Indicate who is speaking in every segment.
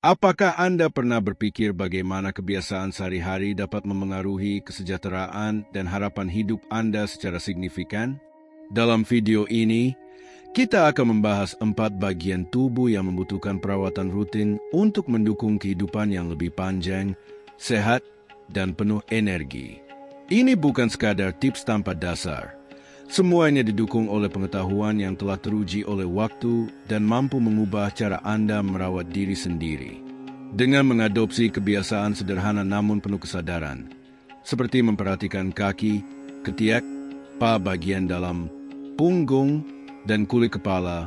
Speaker 1: Apakah Anda pernah berpikir bagaimana kebiasaan sehari-hari dapat memengaruhi kesejahteraan dan harapan hidup Anda secara signifikan? Dalam video ini, kita akan membahas 4 bagian tubuh yang membutuhkan perawatan rutin untuk mendukung kehidupan yang lebih panjang, sehat, dan penuh energi. Ini bukan sekadar tips tanpa dasar. Semuanya didukung oleh pengetahuan yang telah teruji oleh waktu dan mampu mengubah cara Anda merawat diri sendiri. Dengan mengadopsi kebiasaan sederhana namun penuh kesadaran, seperti memperhatikan kaki, ketiak, paha bagian dalam, punggung, dan kulit kepala,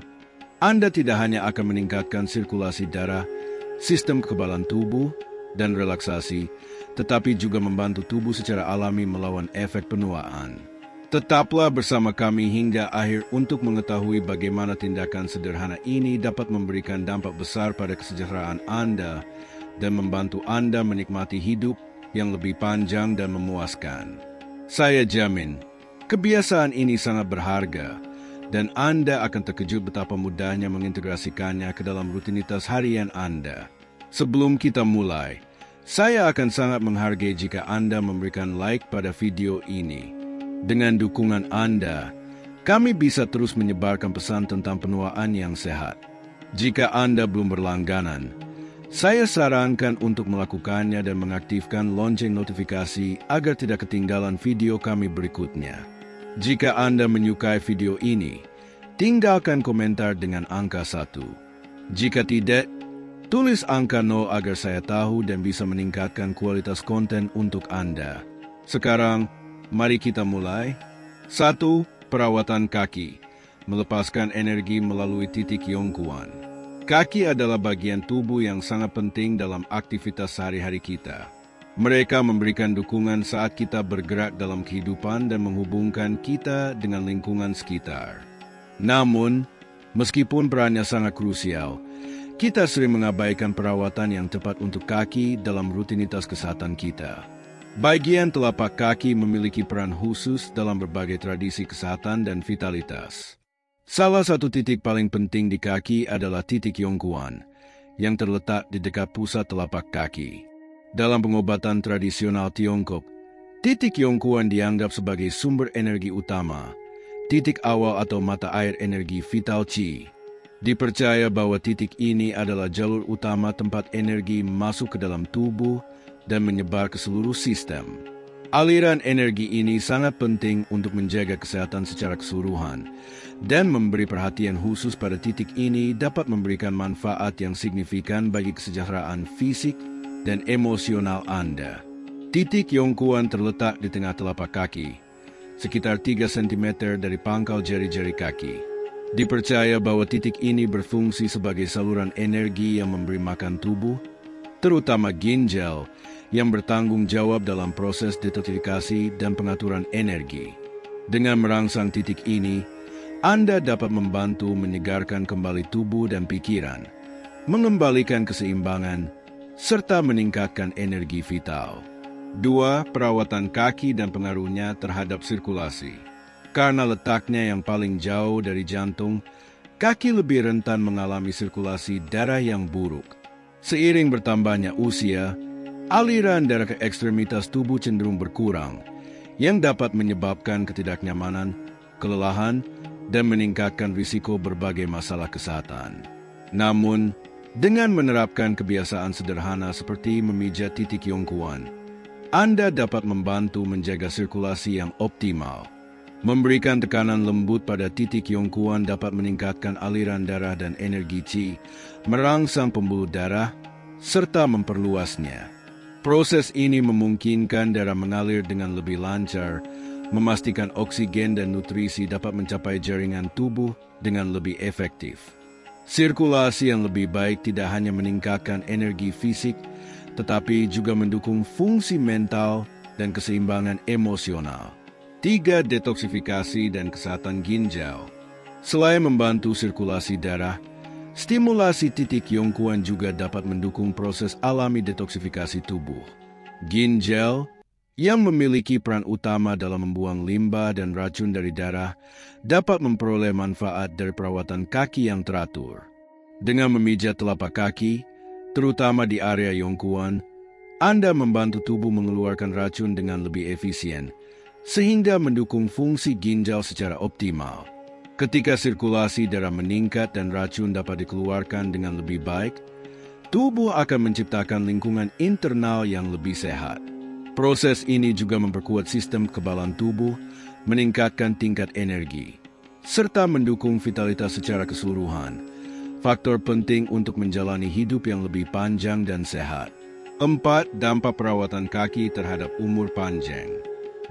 Speaker 1: Anda tidak hanya akan meningkatkan sirkulasi darah, sistem kekebalan tubuh, dan relaksasi, tetapi juga membantu tubuh secara alami melawan efek penuaan. Tetaplah bersama kami hingga akhir untuk mengetahui bagaimana tindakan sederhana ini dapat memberikan dampak besar pada kesejahteraan Anda dan membantu Anda menikmati hidup yang lebih panjang dan memuaskan. Saya jamin, kebiasaan ini sangat berharga dan Anda akan terkejut betapa mudahnya mengintegrasikannya ke dalam rutinitas harian Anda. Sebelum kita mulai, saya akan sangat menghargai jika Anda memberikan like pada video ini. Dengan dukungan Anda, kami bisa terus menyebarkan pesan tentang penuaan yang sehat. Jika Anda belum berlangganan, saya sarankan untuk melakukannya dan mengaktifkan lonceng notifikasi agar tidak ketinggalan video kami berikutnya. Jika Anda menyukai video ini, tinggalkan komentar dengan angka 1. Jika tidak, tulis angka 0 agar saya tahu dan bisa meningkatkan kualitas konten untuk Anda. Sekarang, mari kita mulai. 1. Perawatan kaki. Melepaskan energi melalui titik Yongkuan. Kaki adalah bagian tubuh yang sangat penting dalam aktivitas sehari-hari kita. Mereka memberikan dukungan saat kita bergerak dalam kehidupan dan menghubungkan kita dengan lingkungan sekitar. Namun, meskipun perannya sangat krusial, kita sering mengabaikan perawatan yang tepat untuk kaki dalam rutinitas kesehatan kita. Bagian telapak kaki memiliki peran khusus dalam berbagai tradisi kesehatan dan vitalitas. Salah satu titik paling penting di kaki adalah titik Yongkuan, yang terletak di dekat pusat telapak kaki. Dalam pengobatan tradisional Tiongkok, titik Yongkuan dianggap sebagai sumber energi utama, titik awal atau mata air energi vital Qi. Dipercaya bahwa titik ini adalah jalur utama tempat energi masuk ke dalam tubuh dan menyebar ke seluruh sistem. Aliran energi ini sangat penting untuk menjaga kesehatan secara keseluruhan, dan memberi perhatian khusus pada titik ini dapat memberikan manfaat yang signifikan bagi kesejahteraan fisik dan emosional Anda. Titik Yongkuan terletak di tengah telapak kaki, sekitar 3 cm dari pangkal jari-jari kaki. Dipercaya bahwa titik ini berfungsi sebagai saluran energi yang memberi makan tubuh, terutama ginjal, yang bertanggung jawab dalam proses detoksifikasi dan pengaturan energi. Dengan merangsang titik ini, Anda dapat membantu menyegarkan kembali tubuh dan pikiran, mengembalikan keseimbangan, serta meningkatkan energi vital. 2. Perawatan kaki dan pengaruhnya terhadap sirkulasi. Karena letaknya yang paling jauh dari jantung, kaki lebih rentan mengalami sirkulasi darah yang buruk. Seiring bertambahnya usia, aliran darah ke ekstremitas tubuh cenderung berkurang, yang dapat menyebabkan ketidaknyamanan, kelelahan, dan meningkatkan risiko berbagai masalah kesehatan. Namun, dengan menerapkan kebiasaan sederhana seperti memijat titik Yongkuan, Anda dapat membantu menjaga sirkulasi yang optimal. Memberikan tekanan lembut pada titik Yongkuan dapat meningkatkan aliran darah dan energi Qi, merangsang pembuluh darah, serta memperluasnya. Proses ini memungkinkan darah mengalir dengan lebih lancar, memastikan oksigen dan nutrisi dapat mencapai jaringan tubuh dengan lebih efektif. Sirkulasi yang lebih baik tidak hanya meningkatkan energi fisik, tetapi juga mendukung fungsi mental dan keseimbangan emosional. 3. Detoksifikasi dan kesehatan ginjal. Selain membantu sirkulasi darah, stimulasi titik Yongkuan juga dapat mendukung proses alami detoksifikasi tubuh. Ginjal, yang memiliki peran utama dalam membuang limbah dan racun dari darah, dapat memperoleh manfaat dari perawatan kaki yang teratur. Dengan memijat telapak kaki, terutama di area yongkuan, Anda membantu tubuh mengeluarkan racun dengan lebih efisien, sehingga mendukung fungsi ginjal secara optimal. Ketika sirkulasi darah meningkat dan racun dapat dikeluarkan dengan lebih baik, tubuh akan menciptakan lingkungan internal yang lebih sehat. Proses ini juga memperkuat sistem kekebalan tubuh, meningkatkan tingkat energi, serta mendukung vitalitas secara keseluruhan. Faktor penting untuk menjalani hidup yang lebih panjang dan sehat. 4. Dampak perawatan kaki terhadap umur panjang.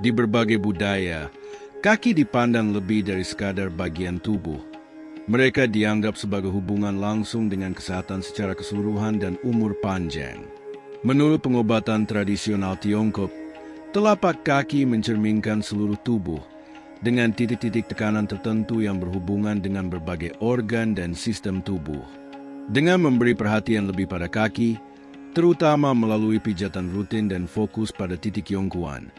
Speaker 1: Di berbagai budaya, kaki dipandang lebih dari sekadar bagian tubuh. Mereka dianggap sebagai hubungan langsung dengan kesehatan secara keseluruhan dan umur panjang. Menurut pengobatan tradisional Tiongkok, telapak kaki mencerminkan seluruh tubuh dengan titik-titik tekanan tertentu yang berhubungan dengan berbagai organ dan sistem tubuh. Dengan memberi perhatian lebih pada kaki, terutama melalui pijatan rutin dan fokus pada titik yongkuan,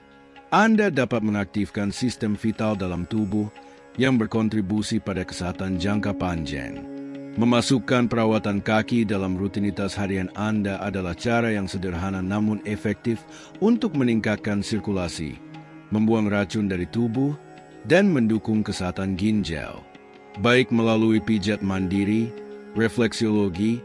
Speaker 1: Anda dapat mengaktifkan sistem vital dalam tubuh yang berkontribusi pada kesehatan jangka panjang. Memasukkan perawatan kaki dalam rutinitas harian Anda adalah cara yang sederhana namun efektif untuk meningkatkan sirkulasi, membuang racun dari tubuh, dan mendukung kesehatan ginjal. Baik melalui pijat mandiri, refleksiologi,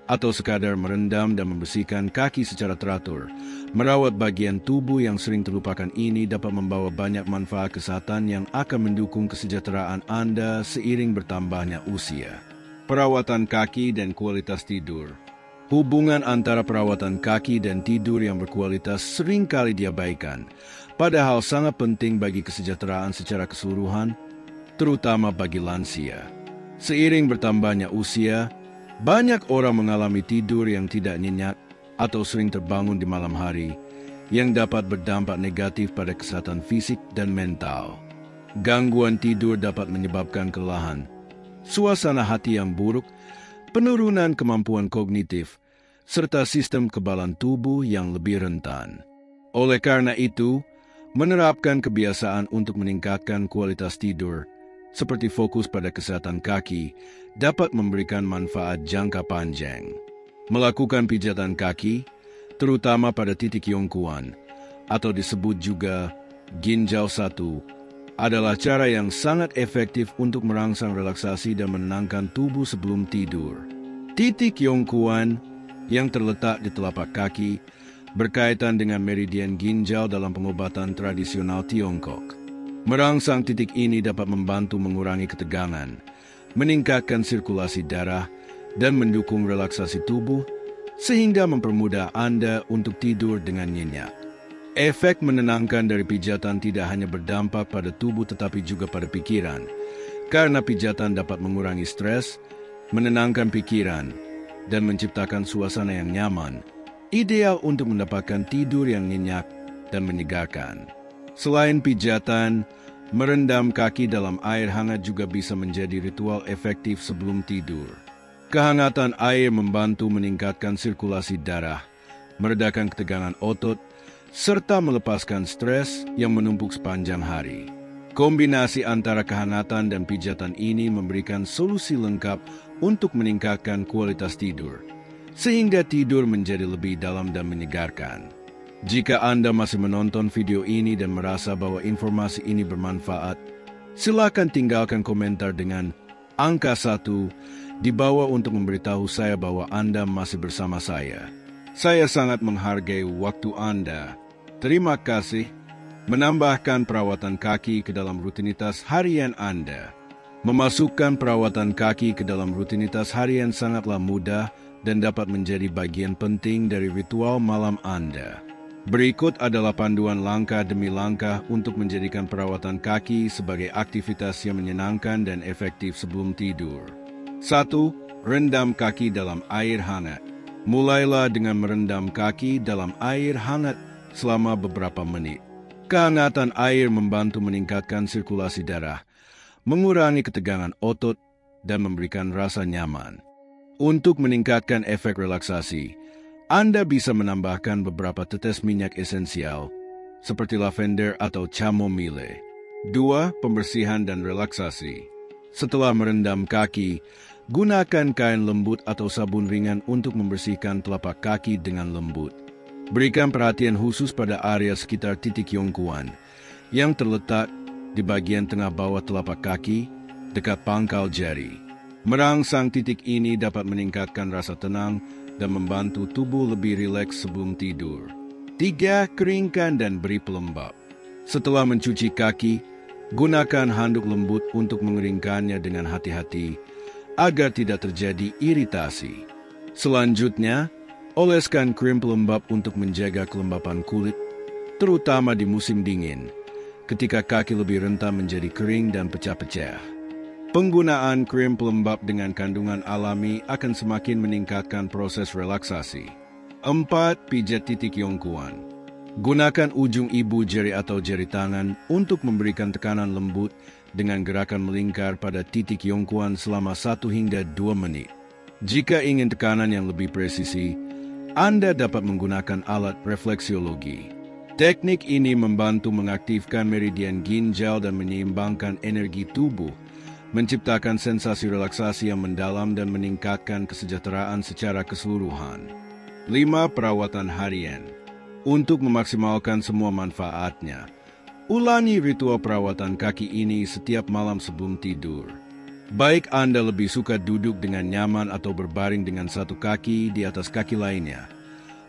Speaker 1: atau sekadar merendam dan membersihkan kaki secara teratur, merawat bagian tubuh yang sering terlupakan ini dapat membawa banyak manfaat kesehatan yang akan mendukung kesejahteraan Anda seiring bertambahnya usia. Perawatan kaki dan kualitas tidur. Hubungan antara perawatan kaki dan tidur yang berkualitas seringkali diabaikan, padahal sangat penting bagi kesejahteraan secara keseluruhan, terutama bagi lansia. Seiring bertambahnya usia, banyak orang mengalami tidur yang tidak nyenyak atau sering terbangun di malam hari, yang dapat berdampak negatif pada kesehatan fisik dan mental. Gangguan tidur dapat menyebabkan kelelahan, suasana hati yang buruk, penurunan kemampuan kognitif, serta sistem kekebalan tubuh yang lebih rentan. Oleh karena itu, menerapkan kebiasaan untuk meningkatkan kualitas tidur, seperti fokus pada kesehatan kaki, dapat memberikan manfaat jangka panjang. Melakukan pijatan kaki, terutama pada titik yongkuan, atau disebut juga ginjal 1, adalah cara yang sangat efektif untuk merangsang relaksasi dan menenangkan tubuh sebelum tidur. Titik yongkuan yang terletak di telapak kaki berkaitan dengan meridian ginjal dalam pengobatan tradisional Tiongkok. Merangsang titik ini dapat membantu mengurangi ketegangan, meningkatkan sirkulasi darah, dan mendukung relaksasi tubuh, sehingga mempermudah Anda untuk tidur dengan nyenyak. Efek menenangkan dari pijatan tidak hanya berdampak pada tubuh tetapi juga pada pikiran, karena pijatan dapat mengurangi stres, menenangkan pikiran, dan menciptakan suasana yang nyaman, ideal untuk mendapatkan tidur yang nyenyak dan menyegarkan. Selain pijatan, merendam kaki dalam air hangat juga bisa menjadi ritual efektif sebelum tidur. Kehangatan air membantu meningkatkan sirkulasi darah, meredakan ketegangan otot, serta melepaskan stres yang menumpuk sepanjang hari. Kombinasi antara kehangatan dan pijatan ini memberikan solusi lengkap untuk meningkatkan kualitas tidur, sehingga tidur menjadi lebih dalam dan menyegarkan. Jika Anda masih menonton video ini dan merasa bahwa informasi ini bermanfaat, silakan tinggalkan komentar dengan angka 1 di bawah untuk memberitahu saya bahwa Anda masih bersama saya. Saya sangat menghargai waktu Anda. Terima kasih. Menambahkan perawatan kaki ke dalam rutinitas harian Anda. Memasukkan perawatan kaki ke dalam rutinitas harian sangatlah mudah dan dapat menjadi bagian penting dari ritual malam Anda. Berikut adalah panduan langkah demi langkah untuk menjadikan perawatan kaki sebagai aktivitas yang menyenangkan dan efektif sebelum tidur. 1. Rendam kaki dalam air hangat. Mulailah dengan merendam kaki dalam air hangat selama beberapa menit. Kehangatan air membantu meningkatkan sirkulasi darah, mengurangi ketegangan otot, dan memberikan rasa nyaman. Untuk meningkatkan efek relaksasi, Anda bisa menambahkan beberapa tetes minyak esensial, seperti lavender atau chamomile. 2. Pembersihan dan relaksasi. Setelah merendam kaki, gunakan kain lembut atau sabun ringan untuk membersihkan telapak kaki dengan lembut. Berikan perhatian khusus pada area sekitar titik yongkuan yang terletak di bagian tengah bawah telapak kaki, dekat pangkal jari. Merangsang titik ini dapat meningkatkan rasa tenang dan membantu tubuh lebih rileks sebelum tidur. 3. Keringkan dan beri pelembab. Setelah mencuci kaki, gunakan handuk lembut untuk mengeringkannya dengan hati-hati agar tidak terjadi iritasi. Selanjutnya, oleskan krim pelembab untuk menjaga kelembapan kulit, terutama di musim dingin, ketika kaki lebih rentan menjadi kering dan pecah-pecah. Penggunaan krim pelembab dengan kandungan alami akan semakin meningkatkan proses relaksasi. 4. Pijat titik yongkuan. Gunakan ujung ibu jari atau jari tangan untuk memberikan tekanan lembut dengan gerakan melingkar pada titik yongkuan selama 1 hingga 2 menit. Jika ingin tekanan yang lebih presisi, Anda dapat menggunakan alat refleksiologi. Teknik ini membantu mengaktifkan meridian ginjal dan menyeimbangkan energi tubuh, menciptakan sensasi relaksasi yang mendalam dan meningkatkan kesejahteraan secara keseluruhan. 5. Perawatan harian. Untuk memaksimalkan semua manfaatnya, ulangi ritual perawatan kaki ini setiap malam sebelum tidur. Baik Anda lebih suka duduk dengan nyaman atau berbaring dengan satu kaki di atas kaki lainnya,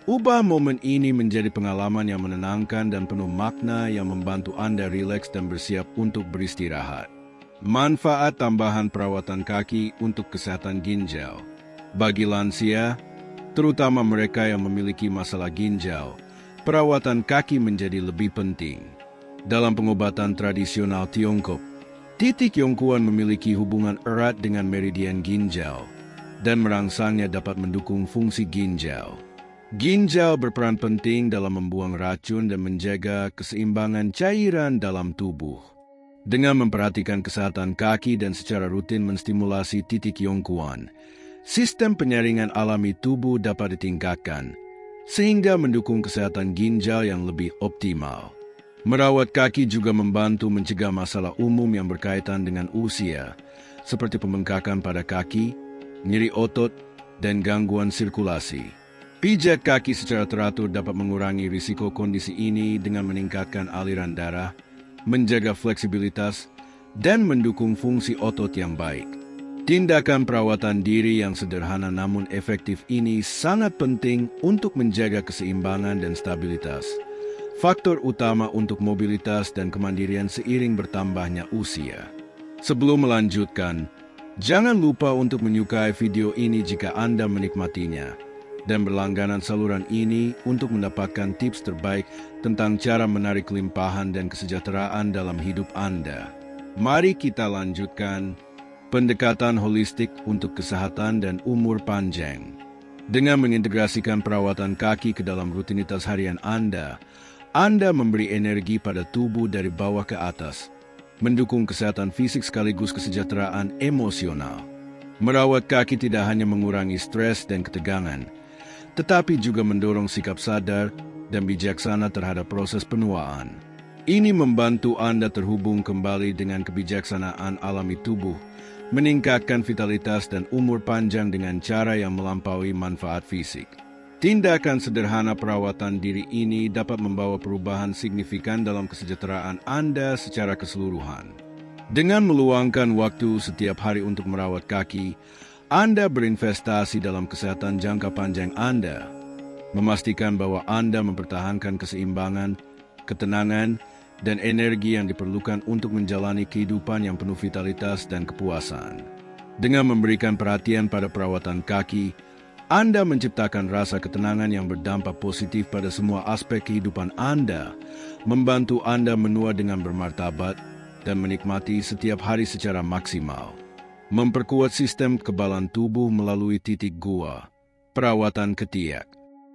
Speaker 1: ubah momen ini menjadi pengalaman yang menenangkan dan penuh makna yang membantu Anda rileks dan bersiap untuk beristirahat. Manfaat tambahan perawatan kaki untuk kesehatan ginjal. Bagi lansia, terutama mereka yang memiliki masalah ginjal, perawatan kaki menjadi lebih penting. Dalam pengobatan tradisional Tiongkok, titik yongkuan memiliki hubungan erat dengan meridian ginjal, dan merangsangnya dapat mendukung fungsi ginjal. Ginjal berperan penting dalam membuang racun dan menjaga keseimbangan cairan dalam tubuh. Dengan memperhatikan kesehatan kaki dan secara rutin menstimulasi titik yongkuan, sistem penyaringan alami tubuh dapat ditingkatkan, sehingga mendukung kesehatan ginjal yang lebih optimal. Merawat kaki juga membantu mencegah masalah umum yang berkaitan dengan usia, seperti pembengkakan pada kaki, nyeri otot, dan gangguan sirkulasi. Pijat kaki secara teratur dapat mengurangi risiko kondisi ini dengan meningkatkan aliran darah, menjaga fleksibilitas, dan mendukung fungsi otot yang baik. Tindakan perawatan diri yang sederhana namun efektif ini sangat penting untuk menjaga keseimbangan dan stabilitas, faktor utama untuk mobilitas dan kemandirian seiring bertambahnya usia. Sebelum melanjutkan, jangan lupa untuk menyukai video ini jika Anda menikmatinya, dan berlangganan saluran ini untuk mendapatkan tips terbaik tentang cara menarik limpahan dan kesejahteraan dalam hidup Anda. Mari kita lanjutkan pendekatan holistik untuk kesehatan dan umur panjang. Dengan mengintegrasikan perawatan kaki ke dalam rutinitas harian Anda memberi energi pada tubuh dari bawah ke atas, mendukung kesehatan fisik sekaligus kesejahteraan emosional. Merawat kaki tidak hanya mengurangi stres dan ketegangan, tetapi juga mendorong sikap sadar dan bijaksana terhadap proses penuaan. Ini membantu Anda terhubung kembali dengan kebijaksanaan alami tubuh, meningkatkan vitalitas dan umur panjang dengan cara yang melampaui manfaat fisik. Tindakan sederhana perawatan diri ini dapat membawa perubahan signifikan dalam kesejahteraan Anda secara keseluruhan. Dengan meluangkan waktu setiap hari untuk merawat kaki, Anda berinvestasi dalam kesehatan jangka panjang Anda, memastikan bahwa Anda mempertahankan keseimbangan, ketenangan, dan energi yang diperlukan untuk menjalani kehidupan yang penuh vitalitas dan kepuasan. Dengan memberikan perhatian pada perawatan kaki, Anda menciptakan rasa ketenangan yang berdampak positif pada semua aspek kehidupan Anda, membantu Anda menua dengan bermartabat, dan menikmati setiap hari secara maksimal. Memperkuat sistem kekebalan tubuh melalui titik gua. Perawatan ketiak.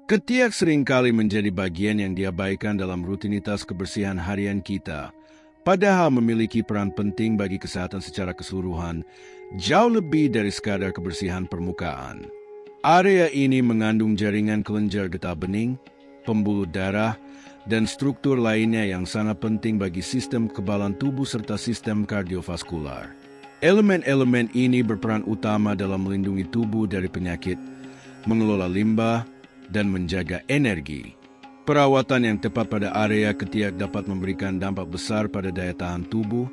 Speaker 1: Ketiak seringkali menjadi bagian yang diabaikan dalam rutinitas kebersihan harian kita, padahal memiliki peran penting bagi kesehatan secara keseluruhan, jauh lebih dari sekadar kebersihan permukaan. Area ini mengandung jaringan kelenjar getah bening, pembuluh darah, dan struktur lainnya yang sangat penting bagi sistem kekebalan tubuh serta sistem kardiovaskular. Elemen-elemen ini berperan utama dalam melindungi tubuh dari penyakit, mengelola limbah, dan menjaga energi. Perawatan yang tepat pada area ketiak dapat memberikan dampak besar pada daya tahan tubuh,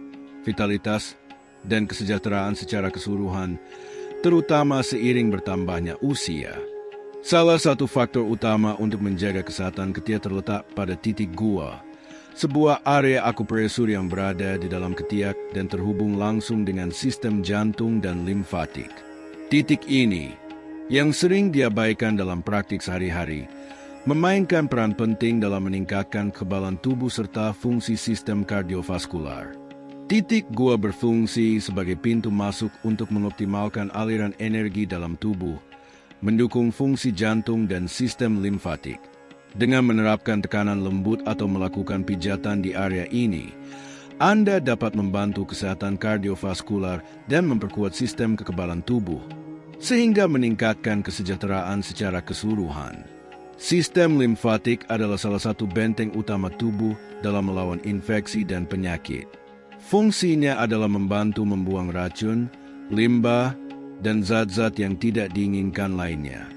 Speaker 1: vitalitas, dan kesejahteraan secara keseluruhan, terutama seiring bertambahnya usia. Salah satu faktor utama untuk menjaga kesehatan ketiak terletak pada titik gua, sebuah area akupresur yang berada di dalam ketiak dan terhubung langsung dengan sistem jantung dan limfatik. Titik ini, yang sering diabaikan dalam praktik sehari-hari, memainkan peran penting dalam meningkatkan kekebalan tubuh serta fungsi sistem kardiovaskular. Titik gua berfungsi sebagai pintu masuk untuk mengoptimalkan aliran energi dalam tubuh, mendukung fungsi jantung dan sistem limfatik. Dengan menerapkan tekanan lembut atau melakukan pijatan di area ini, Anda dapat membantu kesehatan kardiovaskular dan memperkuat sistem kekebalan tubuh, sehingga meningkatkan kesejahteraan secara keseluruhan. Sistem limfatik adalah salah satu benteng utama tubuh dalam melawan infeksi dan penyakit. Fungsinya adalah membantu membuang racun, limbah, dan zat-zat yang tidak diinginkan lainnya.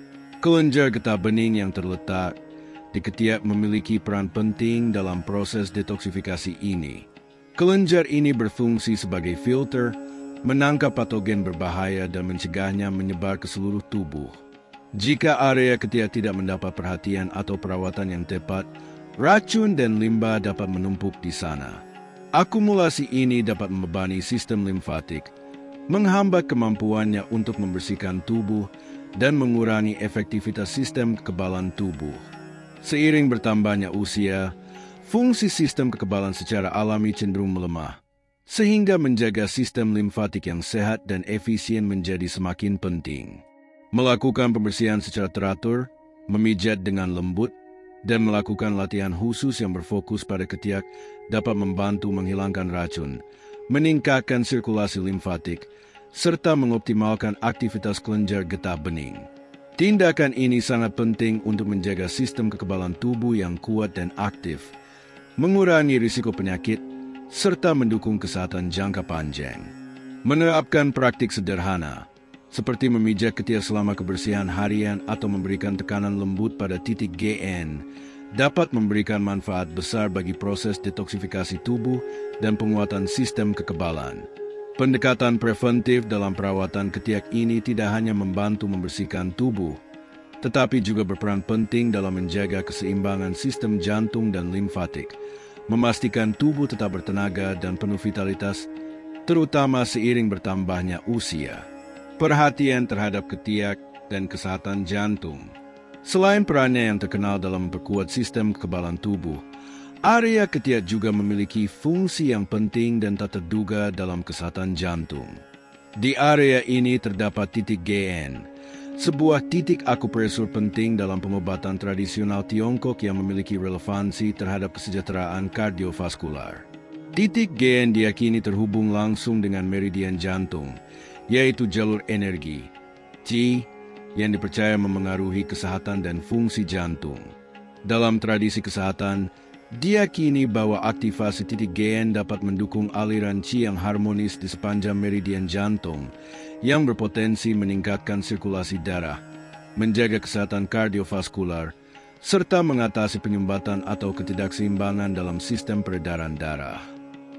Speaker 1: Kelenjar getah bening yang terletak di ketiak memiliki peran penting dalam proses detoksifikasi ini. Kelenjar ini berfungsi sebagai filter, menangkap patogen berbahaya dan mencegahnya menyebar ke seluruh tubuh. Jika area ketiak tidak mendapat perhatian atau perawatan yang tepat, racun dan limbah dapat menumpuk di sana. Akumulasi ini dapat membebani sistem limfatik, menghambat kemampuannya untuk membersihkan tubuh, dan mengurangi efektivitas sistem kekebalan tubuh. Seiring bertambahnya usia, fungsi sistem kekebalan secara alami cenderung melemah, sehingga menjaga sistem limfatik yang sehat dan efisien menjadi semakin penting. Melakukan pembersihan secara teratur, memijat dengan lembut, dan melakukan latihan khusus yang berfokus pada ketiak dapat membantu menghilangkan racun, meningkatkan sirkulasi limfatik, serta mengoptimalkan aktivitas kelenjar getah bening. Tindakan ini sangat penting untuk menjaga sistem kekebalan tubuh yang kuat dan aktif, mengurangi risiko penyakit, serta mendukung kesehatan jangka panjang. Menerapkan praktik sederhana, seperti memijat ketiak selama kebersihan harian atau memberikan tekanan lembut pada titik GN, dapat memberikan manfaat besar bagi proses detoksifikasi tubuh dan penguatan sistem kekebalan. Pendekatan preventif dalam perawatan ketiak ini tidak hanya membantu membersihkan tubuh, tetapi juga berperan penting dalam menjaga keseimbangan sistem jantung dan limfatik, memastikan tubuh tetap bertenaga dan penuh vitalitas, terutama seiring bertambahnya usia. Perhatian terhadap ketiak dan kesehatan jantung. Selain perannya yang terkenal dalam memperkuat sistem kekebalan tubuh, area ketiak juga memiliki fungsi yang penting dan tak terduga dalam kesehatan jantung. Di area ini terdapat titik GN, sebuah titik akupresur penting dalam pengobatan tradisional Tiongkok yang memiliki relevansi terhadap kesejahteraan kardiovaskular. Titik GN diyakini terhubung langsung dengan meridian jantung, yaitu jalur energi, Qi, yang dipercaya memengaruhi kesehatan dan fungsi jantung. Dalam tradisi kesehatan, diyakini bahwa aktivasi titik GN dapat mendukung aliran Qi yang harmonis di sepanjang meridian jantung, yang berpotensi meningkatkan sirkulasi darah, menjaga kesehatan kardiovaskular, serta mengatasi penyumbatan atau ketidakseimbangan dalam sistem peredaran darah.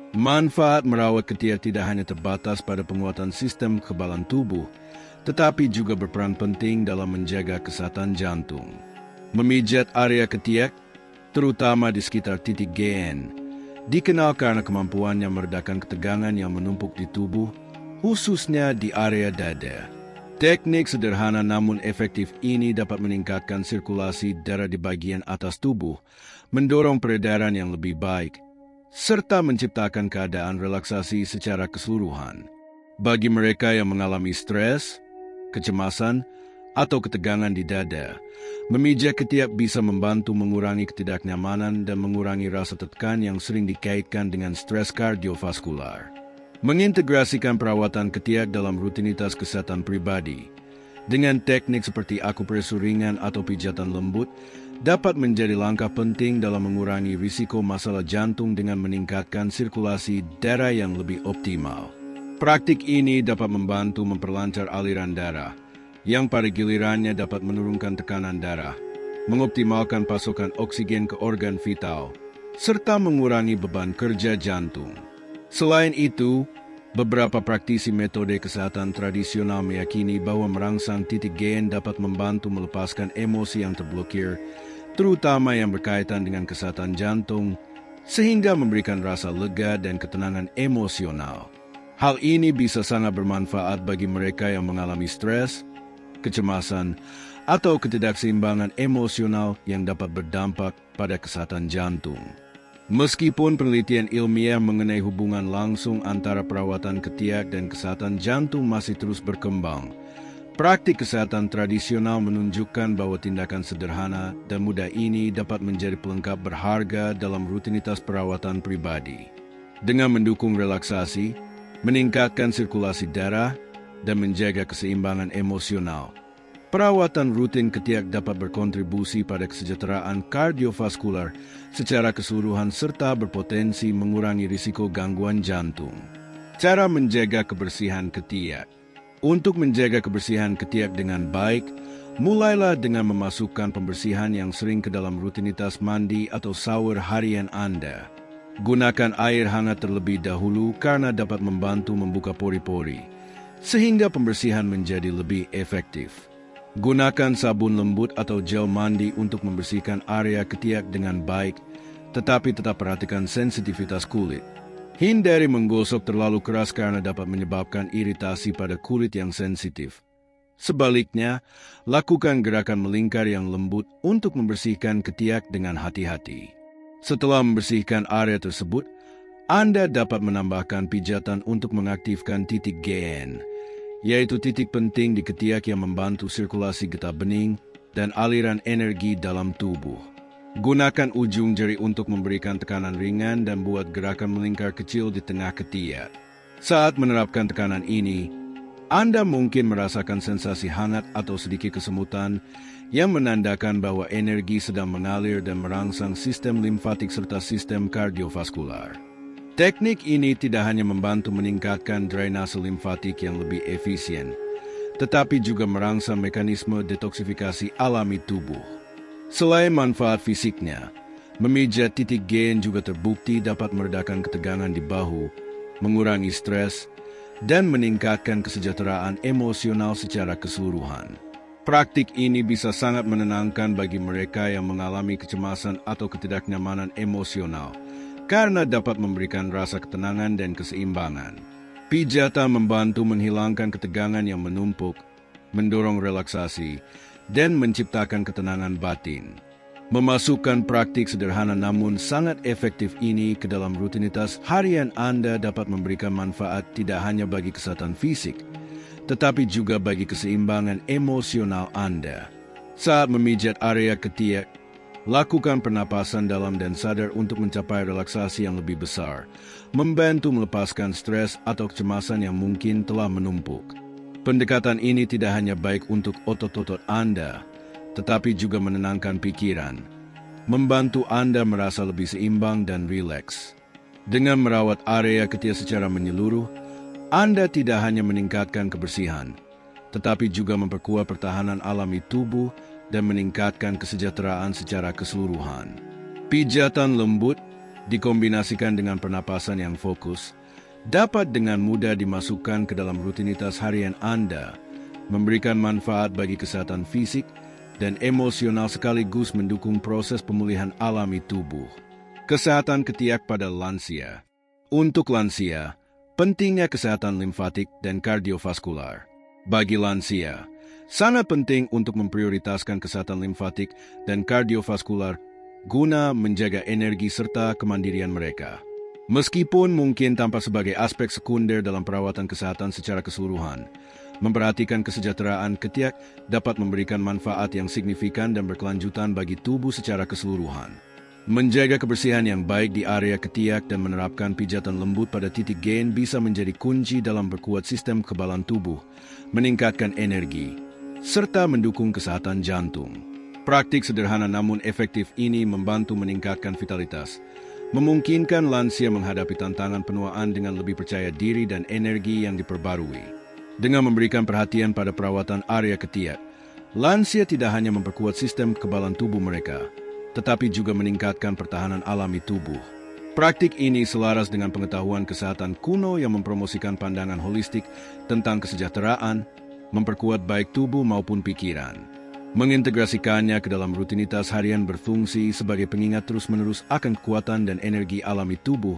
Speaker 1: Manfaat merawat ketiak tidak hanya terbatas pada penguatan sistem kekebalan tubuh, tetapi juga berperan penting dalam menjaga kesehatan jantung. Memijat area ketiak, terutama di sekitar titik GN, dikenal karena kemampuannya meredakan ketegangan yang menumpuk di tubuh, khususnya di area dada. Teknik sederhana namun efektif ini dapat meningkatkan sirkulasi darah di bagian atas tubuh, mendorong peredaran yang lebih baik, serta menciptakan keadaan relaksasi secara keseluruhan. Bagi mereka yang mengalami stres, kecemasan, atau ketegangan di dada, memijat ketiak bisa membantu mengurangi ketidaknyamanan dan mengurangi rasa tekan yang sering dikaitkan dengan stres kardiovaskular. Mengintegrasikan perawatan ketiak dalam rutinitas kesehatan pribadi, dengan teknik seperti akupresur ringan atau pijatan lembut, dapat menjadi langkah penting dalam mengurangi risiko masalah jantung dengan meningkatkan sirkulasi darah yang lebih optimal. Praktik ini dapat membantu memperlancar aliran darah, yang pada gilirannya dapat menurunkan tekanan darah, mengoptimalkan pasokan oksigen ke organ vital, serta mengurangi beban kerja jantung. Selain itu, beberapa praktisi metode kesehatan tradisional meyakini bahwa merangsang titik GN dapat membantu melepaskan emosi yang terblokir, terutama yang berkaitan dengan kesehatan jantung, sehingga memberikan rasa lega dan ketenangan emosional. Hal ini bisa sangat bermanfaat bagi mereka yang mengalami stres, kecemasan, atau ketidakseimbangan emosional yang dapat berdampak pada kesehatan jantung. Meskipun penelitian ilmiah mengenai hubungan langsung antara perawatan ketiak dan kesehatan jantung masih terus berkembang, praktik kesehatan tradisional menunjukkan bahwa tindakan sederhana dan mudah ini dapat menjadi pelengkap berharga dalam rutinitas perawatan pribadi. Dengan mendukung relaksasi, meningkatkan sirkulasi darah, dan menjaga keseimbangan emosional, perawatan rutin ketiak dapat berkontribusi pada kesejahteraan kardiovaskular secara keseluruhan serta berpotensi mengurangi risiko gangguan jantung. Cara menjaga kebersihan ketiak. Untuk menjaga kebersihan ketiak dengan baik, mulailah dengan memasukkan pembersihan yang sering ke dalam rutinitas mandi atau shower harian Anda. Gunakan air hangat terlebih dahulu karena dapat membantu membuka pori-pori, sehingga pembersihan menjadi lebih efektif. Gunakan sabun lembut atau gel mandi untuk membersihkan area ketiak dengan baik, tetapi tetap perhatikan sensitivitas kulit. Hindari menggosok terlalu keras karena dapat menyebabkan iritasi pada kulit yang sensitif. Sebaliknya, lakukan gerakan melingkar yang lembut untuk membersihkan ketiak dengan hati-hati. Setelah membersihkan area tersebut, Anda dapat menambahkan pijatan untuk mengaktifkan titik GN, yaitu titik penting di ketiak yang membantu sirkulasi getah bening dan aliran energi dalam tubuh. Gunakan ujung jari untuk memberikan tekanan ringan dan buat gerakan melingkar kecil di tengah ketiak. Saat menerapkan tekanan ini, Anda mungkin merasakan sensasi hangat atau sedikit kesemutan yang menandakan bahwa energi sedang mengalir dan merangsang sistem limfatik serta sistem kardiovaskular. Teknik ini tidak hanya membantu meningkatkan drainase limfatik yang lebih efisien, tetapi juga merangsang mekanisme detoksifikasi alami tubuh. Selain manfaat fisiknya, memijat titik GN juga terbukti dapat meredakan ketegangan di bahu, mengurangi stres, dan meningkatkan kesejahteraan emosional secara keseluruhan. Praktik ini bisa sangat menenangkan bagi mereka yang mengalami kecemasan atau ketidaknyamanan emosional, karena dapat memberikan rasa ketenangan dan keseimbangan. Pijatan membantu menghilangkan ketegangan yang menumpuk, mendorong relaksasi, dan menciptakan ketenangan batin. Memasukkan praktik sederhana namun sangat efektif ini ke dalam rutinitas harian Anda dapat memberikan manfaat tidak hanya bagi kesehatan fisik, tetapi juga bagi keseimbangan emosional Anda. Saat memijat area ketiak, lakukan pernapasan dalam dan sadar untuk mencapai relaksasi yang lebih besar, membantu melepaskan stres atau kecemasan yang mungkin telah menumpuk. Pendekatan ini tidak hanya baik untuk otot-otot Anda, tetapi juga menenangkan pikiran, membantu Anda merasa lebih seimbang dan rileks. Dengan merawat area ketiak secara menyeluruh, Anda tidak hanya meningkatkan kebersihan, tetapi juga memperkuat pertahanan alami tubuh dan meningkatkan kesejahteraan secara keseluruhan. Pijatan lembut dikombinasikan dengan pernapasan yang fokus, dapat dengan mudah dimasukkan ke dalam rutinitas harian Anda, memberikan manfaat bagi kesehatan fisik dan emosional sekaligus mendukung proses pemulihan alami tubuh. Kesehatan ketiak pada lansia. Untuk lansia, pentingnya kesehatan limfatik dan kardiovaskular. Bagi lansia, sangat penting untuk memprioritaskan kesehatan limfatik dan kardiovaskular guna menjaga energi serta kemandirian mereka. Meskipun mungkin tampak sebagai aspek sekunder dalam perawatan kesehatan secara keseluruhan, memperhatikan kesejahteraan ketiak dapat memberikan manfaat yang signifikan dan berkelanjutan bagi tubuh secara keseluruhan. Menjaga kebersihan yang baik di area ketiak dan menerapkan pijatan lembut pada titik GN bisa menjadi kunci dalam berkuat sistem kekebalan tubuh, meningkatkan energi, serta mendukung kesehatan jantung. Praktik sederhana namun efektif ini membantu meningkatkan vitalitas, memungkinkan lansia menghadapi tantangan penuaan dengan lebih percaya diri dan energi yang diperbarui. Dengan memberikan perhatian pada perawatan area ketiak, lansia tidak hanya memperkuat sistem kekebalan tubuh mereka, tetapi juga meningkatkan pertahanan alami tubuh. Praktik ini selaras dengan pengetahuan kesehatan kuno yang mempromosikan pandangan holistik tentang kesejahteraan, memperkuat baik tubuh maupun pikiran. Mengintegrasikannya ke dalam rutinitas harian berfungsi sebagai pengingat terus-menerus akan kekuatan dan energi alami tubuh,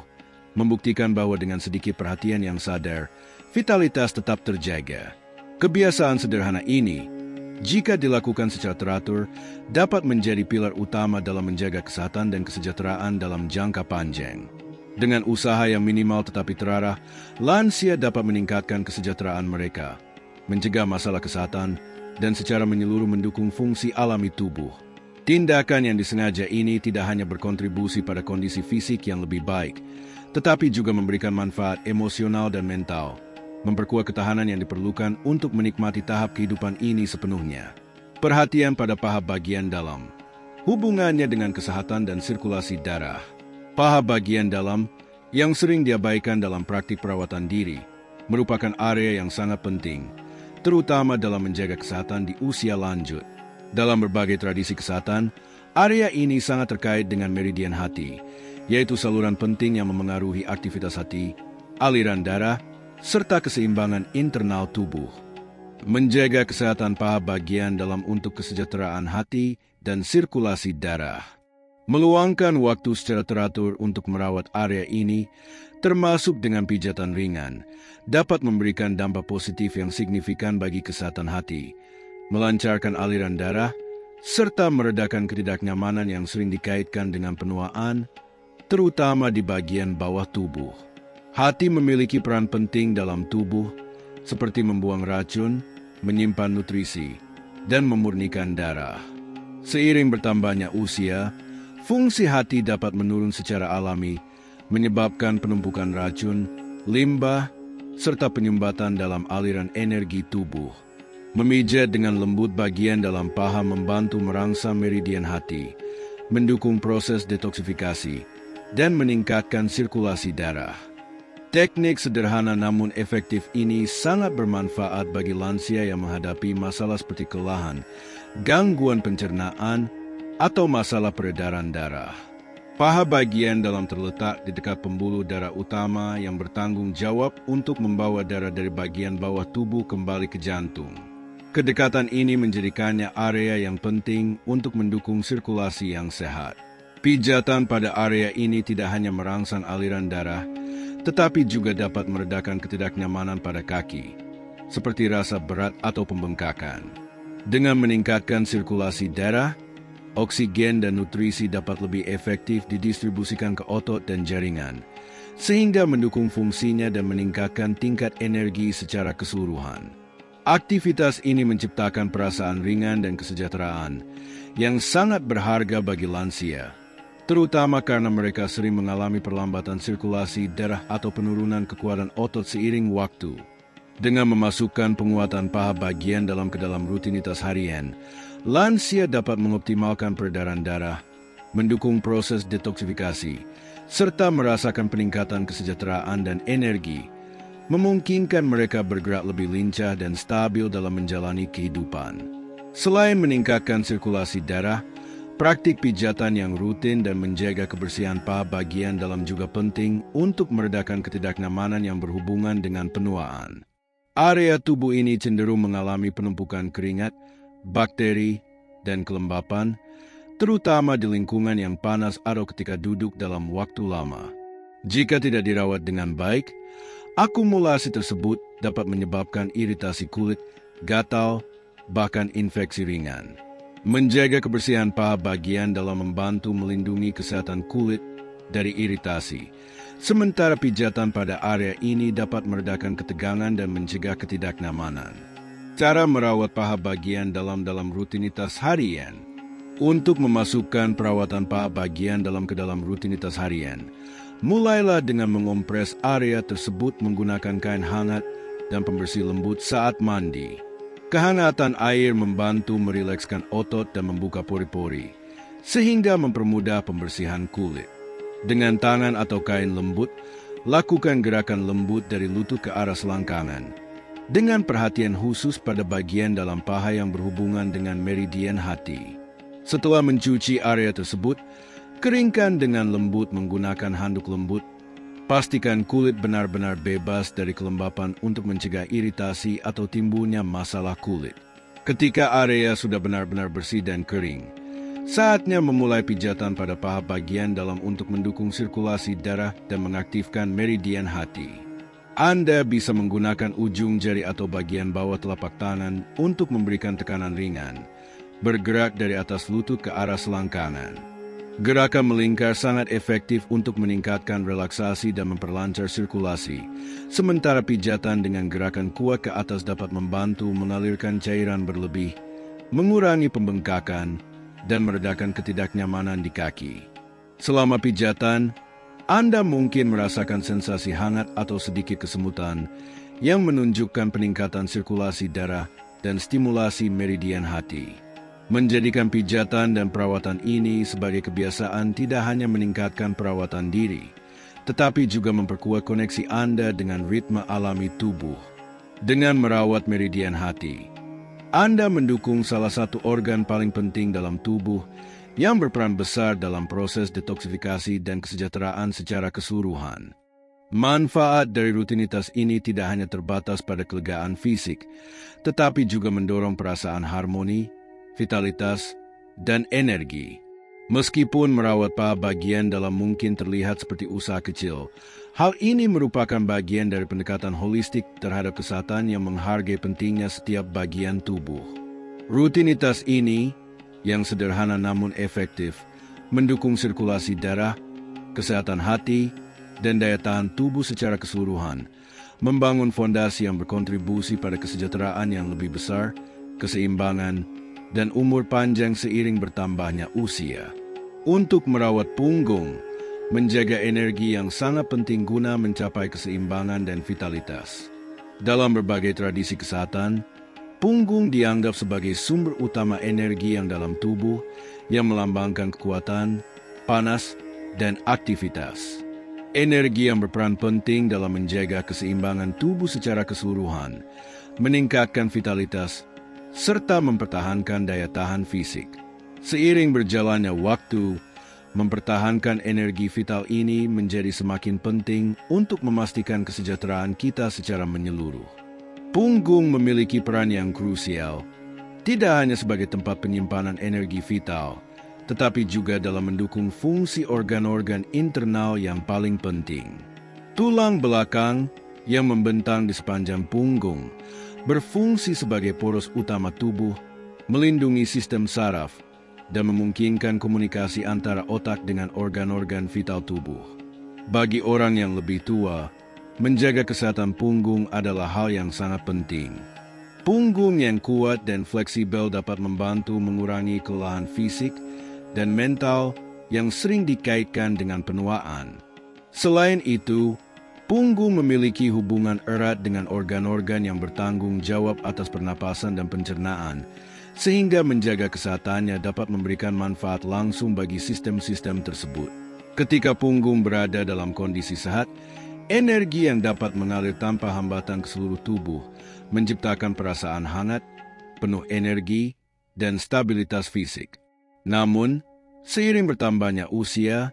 Speaker 1: membuktikan bahwa dengan sedikit perhatian yang sadar, vitalitas tetap terjaga. Kebiasaan sederhana ini, jika dilakukan secara teratur, dapat menjadi pilar utama dalam menjaga kesehatan dan kesejahteraan dalam jangka panjang. Dengan usaha yang minimal tetapi terarah, lansia dapat meningkatkan kesejahteraan mereka, mencegah masalah kesehatan, dan secara menyeluruh mendukung fungsi alami tubuh. Tindakan yang disengaja ini tidak hanya berkontribusi pada kondisi fisik yang lebih baik, tetapi juga memberikan manfaat emosional dan mental, memperkuat ketahanan yang diperlukan untuk menikmati tahap kehidupan ini sepenuhnya. Perhatian pada paha bagian dalam. Hubungannya dengan kesehatan dan sirkulasi darah. Paha bagian dalam, yang sering diabaikan dalam praktik perawatan diri, merupakan area yang sangat penting, terutama dalam menjaga kesehatan di usia lanjut. Dalam berbagai tradisi kesehatan, area ini sangat terkait dengan meridian hati, yaitu saluran penting yang memengaruhi aktivitas hati, aliran darah, serta keseimbangan internal tubuh. Menjaga kesehatan paha bagian dalam untuk kesejahteraan hati dan sirkulasi darah. Meluangkan waktu secara teratur untuk merawat area ini, termasuk dengan pijatan ringan, dapat memberikan dampak positif yang signifikan bagi kesehatan hati, melancarkan aliran darah, serta meredakan ketidaknyamanan yang sering dikaitkan dengan penuaan, terutama di bagian bawah tubuh. Hati memiliki peran penting dalam tubuh, seperti membuang racun, menyimpan nutrisi, dan memurnikan darah. Seiring bertambahnya usia, fungsi hati dapat menurun secara alami, menyebabkan penumpukan racun, limbah, serta penyumbatan dalam aliran energi tubuh. Memijat dengan lembut bagian dalam paha membantu merangsang meridian hati, mendukung proses detoksifikasi, dan meningkatkan sirkulasi darah. Teknik sederhana namun efektif ini sangat bermanfaat bagi lansia yang menghadapi masalah seperti kelelahan, gangguan pencernaan, atau masalah peredaran darah. Paha bagian dalam terletak di dekat pembuluh darah utama yang bertanggung jawab untuk membawa darah dari bagian bawah tubuh kembali ke jantung. Kedekatan ini menjadikannya area yang penting untuk mendukung sirkulasi yang sehat. Pijatan pada area ini tidak hanya merangsang aliran darah, tetapi juga dapat meredakan ketidaknyamanan pada kaki, seperti rasa berat atau pembengkakan. Dengan meningkatkan sirkulasi darah, oksigen dan nutrisi dapat lebih efektif didistribusikan ke otot dan jaringan, sehingga mendukung fungsinya dan meningkatkan tingkat energi secara keseluruhan. Aktivitas ini menciptakan perasaan ringan dan kesejahteraan yang sangat berharga bagi lansia, terutama karena mereka sering mengalami perlambatan sirkulasi darah atau penurunan kekuatan otot seiring waktu. Dengan memasukkan penguatan paha bagian dalam ke dalam rutinitas harian, lansia dapat mengoptimalkan peredaran darah, mendukung proses detoksifikasi, serta merasakan peningkatan kesejahteraan dan energi, memungkinkan mereka bergerak lebih lincah dan stabil dalam menjalani kehidupan. Selain meningkatkan sirkulasi darah, praktik pijatan yang rutin dan menjaga kebersihan paha bagian dalam juga penting untuk meredakan ketidaknyamanan yang berhubungan dengan penuaan. Area tubuh ini cenderung mengalami penumpukan keringat, bakteri, dan kelembapan, terutama di lingkungan yang panas atau ketika duduk dalam waktu lama. Jika tidak dirawat dengan baik, akumulasi tersebut dapat menyebabkan iritasi kulit, gatal, bahkan infeksi ringan. Menjaga kebersihan paha bagian dalam membantu melindungi kesehatan kulit dari iritasi, sementara pijatan pada area ini dapat meredakan ketegangan dan mencegah ketidaknyamanan. Cara merawat paha bagian dalam rutinitas harian. Untuk memasukkan perawatan paha bagian dalam ke dalam rutinitas harian, mulailah dengan mengompres area tersebut menggunakan kain hangat dan pembersih lembut saat mandi. Kehangatan air membantu merilekskan otot dan membuka pori-pori, sehingga mempermudah pembersihan kulit. Dengan tangan atau kain lembut, lakukan gerakan lembut dari lutut ke arah selangkangan. Dengan perhatian khusus pada bagian dalam paha yang berhubungan dengan meridian hati. Setelah mencuci area tersebut, keringkan dengan lembut menggunakan handuk lembut. Pastikan kulit benar-benar bebas dari kelembapan untuk mencegah iritasi atau timbulnya masalah kulit. Ketika area sudah benar-benar bersih dan kering, saatnya memulai pijatan pada paha bagian dalam untuk mendukung sirkulasi darah dan mengaktifkan meridian hati. Anda bisa menggunakan ujung jari atau bagian bawah telapak tangan untuk memberikan tekanan ringan, bergerak dari atas lutut ke arah selangkangan. Gerakan melingkar sangat efektif untuk meningkatkan relaksasi dan memperlancar sirkulasi, sementara pijatan dengan gerakan kuat ke atas dapat membantu mengalirkan cairan berlebih, mengurangi pembengkakan, dan meredakan ketidaknyamanan di kaki. Selama pijatan, Anda mungkin merasakan sensasi hangat atau sedikit kesemutan yang menunjukkan peningkatan sirkulasi darah dan stimulasi meridian hati. Menjadikan pijatan dan perawatan ini sebagai kebiasaan tidak hanya meningkatkan perawatan diri, tetapi juga memperkuat koneksi Anda dengan ritme alami tubuh. Dengan merawat meridian hati, Anda mendukung salah satu organ paling penting dalam tubuh yang berperan besar dalam proses detoksifikasi dan kesejahteraan secara keseluruhan. Manfaat dari rutinitas ini tidak hanya terbatas pada kelegaan fisik, tetapi juga mendorong perasaan harmoni, vitalitas, dan energi. Meskipun merawat paha bagian dalam mungkin terlihat seperti usaha kecil, hal ini merupakan bagian dari pendekatan holistik terhadap kesehatan yang menghargai pentingnya setiap bagian tubuh. Rutinitas ini, yang sederhana namun efektif, mendukung sirkulasi darah, kesehatan hati, dan daya tahan tubuh secara keseluruhan, membangun fondasi yang berkontribusi pada kesejahteraan yang lebih besar, keseimbangan, dan umur panjang seiring bertambahnya usia. Untuk merawat punggung, menjaga energi yang sangat penting guna mencapai keseimbangan dan vitalitas. Dalam berbagai tradisi kesehatan, punggung dianggap sebagai sumber utama energi yang dalam tubuh yang melambangkan kekuatan, panas, dan aktivitas. Energi yang berperan penting dalam menjaga keseimbangan tubuh secara keseluruhan, meningkatkan vitalitas, serta mempertahankan daya tahan fisik. Seiring berjalannya waktu, mempertahankan energi vital ini menjadi semakin penting untuk memastikan kesejahteraan kita secara menyeluruh. Punggung memiliki peran yang krusial, tidak hanya sebagai tempat penyimpanan energi vital, tetapi juga dalam mendukung fungsi organ-organ internal yang paling penting. Tulang belakang yang membentang di sepanjang punggung berfungsi sebagai poros utama tubuh, melindungi sistem saraf, dan memungkinkan komunikasi antara otak dengan organ-organ vital tubuh. Bagi orang yang lebih tua, menjaga kesehatan punggung adalah hal yang sangat penting. Punggung yang kuat dan fleksibel dapat membantu mengurangi kelelahan fisik dan mental yang sering dikaitkan dengan penuaan. Selain itu, punggung memiliki hubungan erat dengan organ-organ yang bertanggung jawab atas pernapasan dan pencernaan, sehingga menjaga kesehatannya dapat memberikan manfaat langsung bagi sistem-sistem tersebut. Ketika punggung berada dalam kondisi sehat, energi yang dapat mengalir tanpa hambatan ke seluruh tubuh, menciptakan perasaan hangat, penuh energi, dan stabilitas fisik. Namun, seiring bertambahnya usia,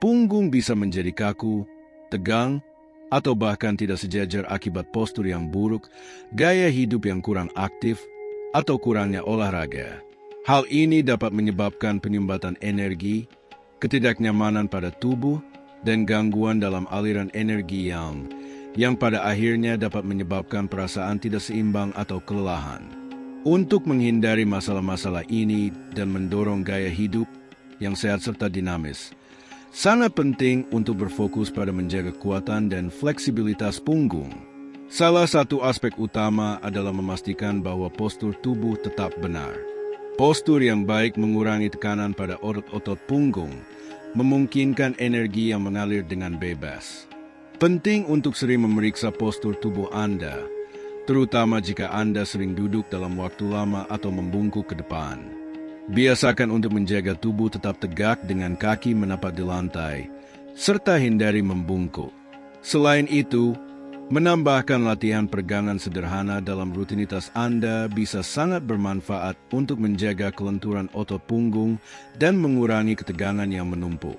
Speaker 1: punggung bisa menjadi kaku, tegang, atau bahkan tidak sejajar akibat postur yang buruk, gaya hidup yang kurang aktif, atau kurangnya olahraga. Hal ini dapat menyebabkan penyumbatan energi, ketidaknyamanan pada tubuh, dan gangguan dalam aliran energi yang pada akhirnya dapat menyebabkan perasaan tidak seimbang atau kelelahan. Untuk menghindari masalah-masalah ini dan mendorong gaya hidup yang sehat serta dinamis, sangat penting untuk berfokus pada menjaga kekuatan dan fleksibilitas punggung. Salah satu aspek utama adalah memastikan bahwa postur tubuh tetap benar. Postur yang baik mengurangi tekanan pada otot-otot punggung, memungkinkan energi yang mengalir dengan bebas. Penting untuk sering memeriksa postur tubuh Anda, terutama jika Anda sering duduk dalam waktu lama atau membungkuk ke depan. Biasakan untuk menjaga tubuh tetap tegak dengan kaki menapak di lantai, serta hindari membungkuk. Selain itu, menambahkan latihan peregangan sederhana dalam rutinitas Anda bisa sangat bermanfaat untuk menjaga kelenturan otot punggung dan mengurangi ketegangan yang menumpuk.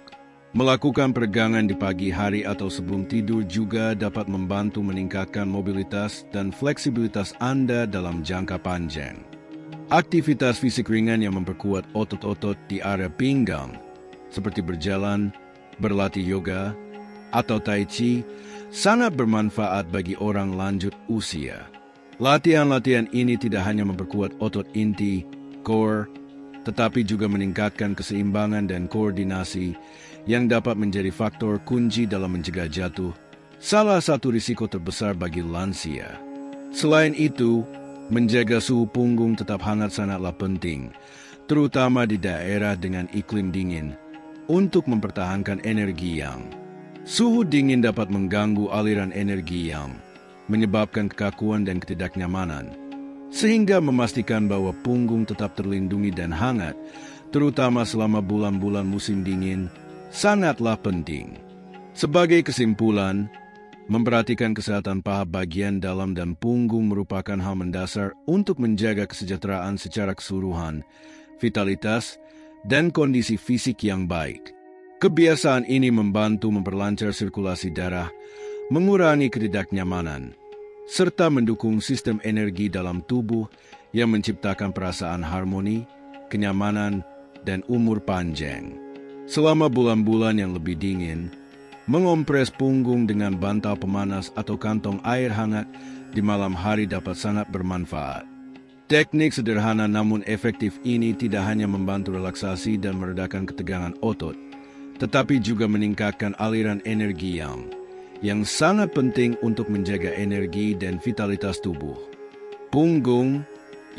Speaker 1: Melakukan peregangan di pagi hari atau sebelum tidur juga dapat membantu meningkatkan mobilitas dan fleksibilitas Anda dalam jangka panjang. Aktivitas fisik ringan yang memperkuat otot-otot di area pinggang, seperti berjalan, berlatih yoga, atau tai chi, sangat bermanfaat bagi orang lanjut usia. Latihan-latihan ini tidak hanya memperkuat otot inti, core, tetapi juga meningkatkan keseimbangan dan koordinasi yang dapat menjadi faktor kunci dalam mencegah jatuh, salah satu risiko terbesar bagi lansia. Selain itu, menjaga suhu punggung tetap hangat sangatlah penting, terutama di daerah dengan iklim dingin, untuk mempertahankan energi yang. Suhu dingin dapat mengganggu aliran energi yang, menyebabkan kekakuan dan ketidaknyamanan, sehingga memastikan bahwa punggung tetap terlindungi dan hangat, terutama selama bulan-bulan musim dingin, sangatlah penting. Sebagai kesimpulan, memperhatikan kesehatan paha bagian dalam dan punggung merupakan hal mendasar untuk menjaga kesejahteraan secara keseluruhan, vitalitas, dan kondisi fisik yang baik. Kebiasaan ini membantu memperlancar sirkulasi darah, mengurangi ketidaknyamanan, serta mendukung sistem energi dalam tubuh yang menciptakan perasaan harmoni, kenyamanan, dan umur panjang. Selama bulan-bulan yang lebih dingin, mengompres punggung dengan bantal pemanas atau kantong air hangat di malam hari dapat sangat bermanfaat. Teknik sederhana namun efektif ini tidak hanya membantu relaksasi dan meredakan ketegangan otot, tetapi juga meningkatkan aliran energi yang sangat penting untuk menjaga energi dan vitalitas tubuh. Punggung,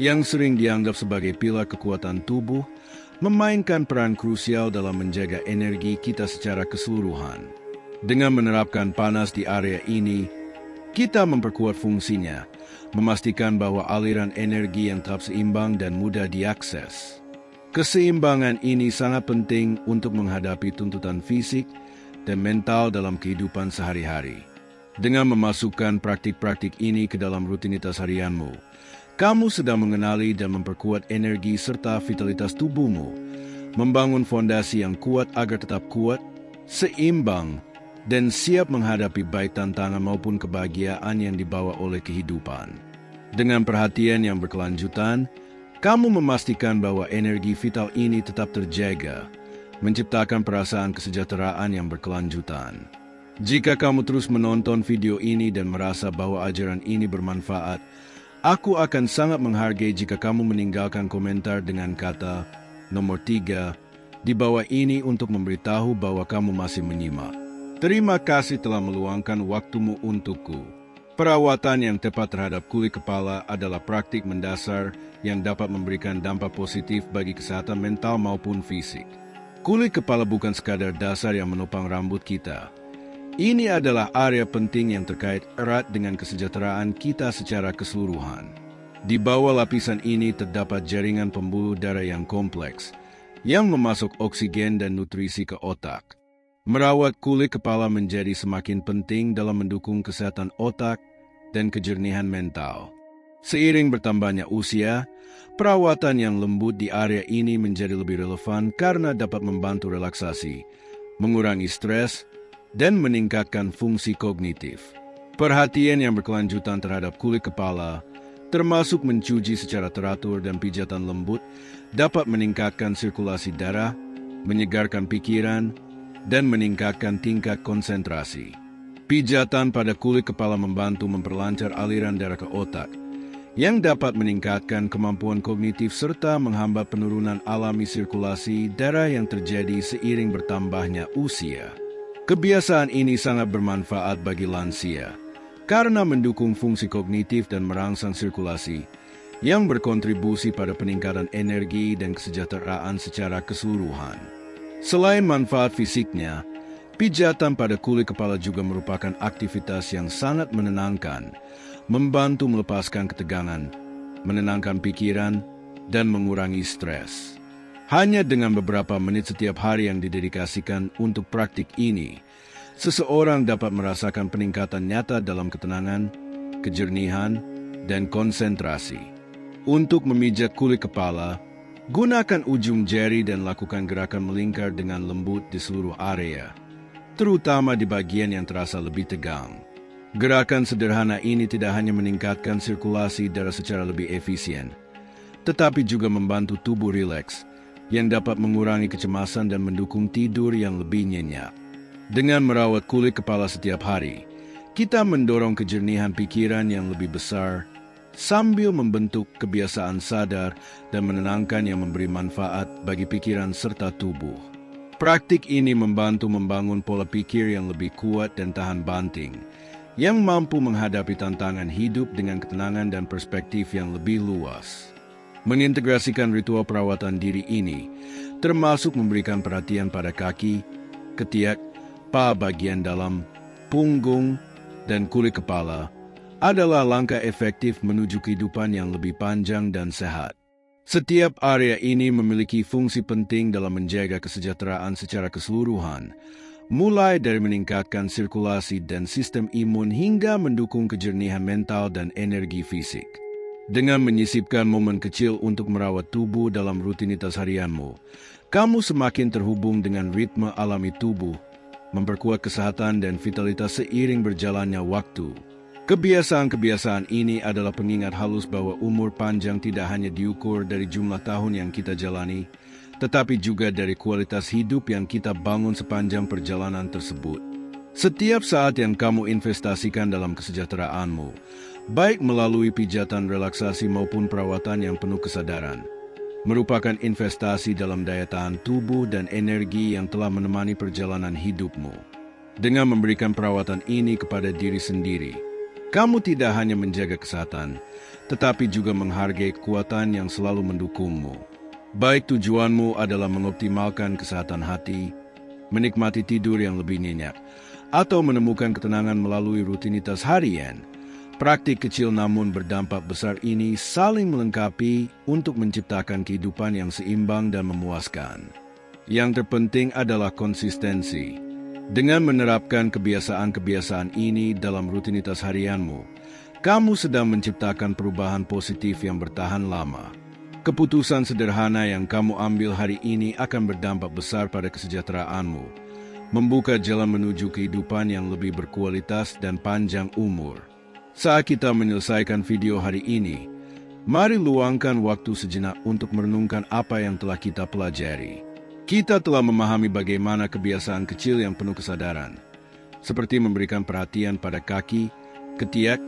Speaker 1: yang sering dianggap sebagai pilar kekuatan tubuh, memainkan peran krusial dalam menjaga energi kita secara keseluruhan. Dengan menerapkan panas di area ini, kita memperkuat fungsinya, memastikan bahwa aliran energi yang tetap seimbang dan mudah diakses. Keseimbangan ini sangat penting untuk menghadapi tuntutan fisik dan mental dalam kehidupan sehari-hari. Dengan memasukkan praktik-praktik ini ke dalam rutinitas harianmu, kamu sedang mengenali dan memperkuat energi serta vitalitas tubuhmu, membangun fondasi yang kuat agar tetap kuat, seimbang, dan siap menghadapi baik tantangan maupun kebahagiaan yang dibawa oleh kehidupan. Dengan perhatian yang berkelanjutan, kamu memastikan bahwa energi vital ini tetap terjaga, menciptakan perasaan kesejahteraan yang berkelanjutan. Jika kamu terus menonton video ini dan merasa bahwa ajaran ini bermanfaat, aku akan sangat menghargai jika kamu meninggalkan komentar dengan kata nomor 3 di bawah ini untuk memberitahu bahwa kamu masih menyimak. Terima kasih telah meluangkan waktumu untukku. Perawatan yang tepat terhadap kulit kepala adalah praktik mendasar yang dapat memberikan dampak positif bagi kesehatan mental maupun fisik. Kulit kepala bukan sekadar dasar yang menopang rambut kita. Ini adalah area penting yang terkait erat dengan kesejahteraan kita secara keseluruhan. Di bawah lapisan ini terdapat jaringan pembuluh darah yang kompleks, yang memasuk oksigen dan nutrisi ke otak. Merawat kulit kepala menjadi semakin penting dalam mendukung kesehatan otak dan kejernihan mental. Seiring bertambahnya usia, perawatan yang lembut di area ini menjadi lebih relevan karena dapat membantu relaksasi, mengurangi stres, dan meningkatkan fungsi kognitif. Perhatian yang berkelanjutan terhadap kulit kepala, termasuk mencuci secara teratur dan pijatan lembut, dapat meningkatkan sirkulasi darah, menyegarkan pikiran, dan meningkatkan tingkat konsentrasi. Pijatan pada kulit kepala membantu memperlancar aliran darah ke otak, yang dapat meningkatkan kemampuan kognitif serta menghambat penurunan alami sirkulasi darah yang terjadi seiring bertambahnya usia. Kebiasaan ini sangat bermanfaat bagi lansia, karena mendukung fungsi kognitif dan merangsang sirkulasi, yang berkontribusi pada peningkatan energi dan kesejahteraan secara keseluruhan. Selain manfaat fisiknya, pijatan pada kulit kepala juga merupakan aktivitas yang sangat menenangkan, membantu melepaskan ketegangan, menenangkan pikiran, dan mengurangi stres. Hanya dengan beberapa menit setiap hari yang didedikasikan untuk praktik ini, seseorang dapat merasakan peningkatan nyata dalam ketenangan, kejernihan, dan konsentrasi. Untuk memijat kulit kepala, gunakan ujung jari dan lakukan gerakan melingkar dengan lembut di seluruh area, terutama di bagian yang terasa lebih tegang. Gerakan sederhana ini tidak hanya meningkatkan sirkulasi darah secara lebih efisien, tetapi juga membantu tubuh rileks, yang dapat mengurangi kecemasan dan mendukung tidur yang lebih nyenyak. Dengan merawat kulit kepala setiap hari, kita mendorong kejernihan pikiran yang lebih besar, sambil membentuk kebiasaan sadar dan menenangkan yang memberi manfaat bagi pikiran serta tubuh. Praktik ini membantu membangun pola pikir yang lebih kuat dan tahan banting, yang mampu menghadapi tantangan hidup dengan ketenangan dan perspektif yang lebih luas. Mengintegrasikan ritual perawatan diri ini, termasuk memberikan perhatian pada kaki, ketiak, paha bagian dalam, punggung, dan kulit kepala, adalah langkah efektif menuju kehidupan yang lebih panjang dan sehat. Setiap area ini memiliki fungsi penting dalam menjaga kesejahteraan secara keseluruhan, mulai dari meningkatkan sirkulasi dan sistem imun hingga mendukung kejernihan mental dan energi fisik. Dengan menyisipkan momen kecil untuk merawat tubuh dalam rutinitas harianmu, kamu semakin terhubung dengan ritme alami tubuh, memperkuat kesehatan dan vitalitas seiring berjalannya waktu. Kebiasaan-kebiasaan ini adalah pengingat halus bahwa umur panjang tidak hanya diukur dari jumlah tahun yang kita jalani, tetapi juga dari kualitas hidup yang kita bangun sepanjang perjalanan tersebut. Setiap saat yang kamu investasikan dalam kesejahteraanmu, baik melalui pijatan relaksasi maupun perawatan yang penuh kesadaran, merupakan investasi dalam daya tahan tubuh dan energi yang telah menemani perjalanan hidupmu. Dengan memberikan perawatan ini kepada diri sendiri, kamu tidak hanya menjaga kesehatan, tetapi juga menghargai kekuatan yang selalu mendukungmu. Baik tujuanmu adalah mengoptimalkan kesehatan hati, menikmati tidur yang lebih nyenyak, atau menemukan ketenangan melalui rutinitas harian, praktik kecil namun berdampak besar ini saling melengkapi untuk menciptakan kehidupan yang seimbang dan memuaskan. Yang terpenting adalah konsistensi. Dengan menerapkan kebiasaan-kebiasaan ini dalam rutinitas harianmu, kamu sedang menciptakan perubahan positif yang bertahan lama. Keputusan sederhana yang kamu ambil hari ini akan berdampak besar pada kesejahteraanmu, membuka jalan menuju kehidupan yang lebih berkualitas dan panjang umur. Saat kita menyelesaikan video hari ini, mari luangkan waktu sejenak untuk merenungkan apa yang telah kita pelajari. Kita telah memahami bagaimana kebiasaan kecil yang penuh kesadaran, seperti memberikan perhatian pada kaki, ketiak,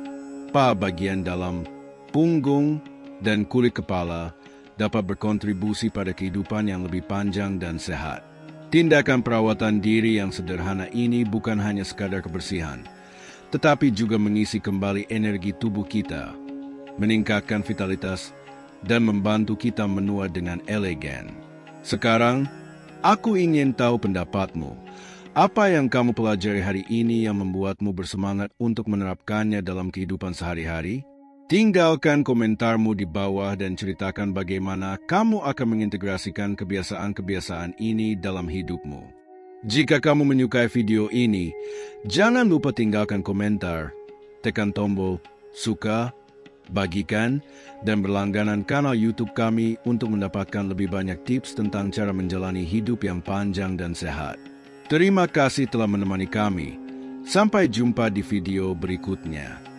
Speaker 1: paha bagian dalam, punggung, dan kulit kepala, dapat berkontribusi pada kehidupan yang lebih panjang dan sehat. Tindakan perawatan diri yang sederhana ini bukan hanya sekadar kebersihan, tetapi juga mengisi kembali energi tubuh kita, meningkatkan vitalitas, dan membantu kita menua dengan elegan. Sekarang, aku ingin tahu pendapatmu. Apa yang kamu pelajari hari ini yang membuatmu bersemangat untuk menerapkannya dalam kehidupan sehari-hari? Tinggalkan komentarmu di bawah dan ceritakan bagaimana kamu akan mengintegrasikan kebiasaan-kebiasaan ini dalam hidupmu. Jika kamu menyukai video ini, jangan lupa tinggalkan komentar, tekan tombol suka, bagikan, dan berlangganan kanal YouTube kami untuk mendapatkan lebih banyak tips tentang cara menjalani hidup yang panjang dan sehat. Terima kasih telah menemani kami. Sampai jumpa di video berikutnya.